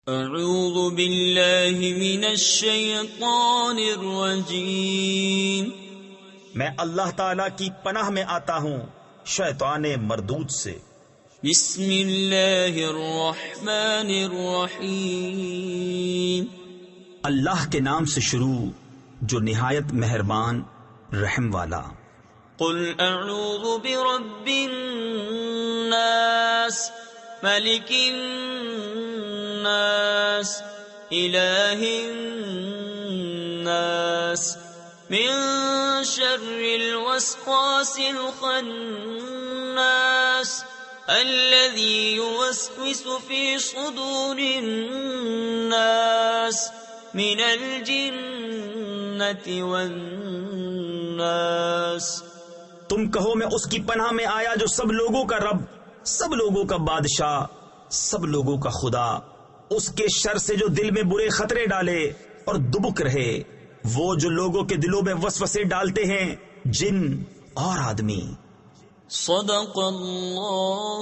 اعوذ باللہ من الشیطان الرجیم، میں اللہ تعالی کی پناہ میں آتا ہوں شیطان مردود سے۔ بسم اللہ الرحمن الرحیم، اللہ کے نام سے شروع جو نہایت مہربان رحم والا۔ قل اعوذ برب الناس ملک الناس الہ الناس من شر الوسواس الخناس الذي يوسوس في صدور الناس من الجنة والناس۔ تم کہو میں اس کی پناہ میں آیا جو سب لوگوں کا رب، سب لوگوں کا بادشاہ، سب لوگوں کا خدا، اس کے شر سے جو دل میں برے خطرے ڈالے اور دبک رہے، وہ جو لوگوں کے دلوں میں وسوسے ڈالتے ہیں، جن اور آدمی۔ صدق اللہ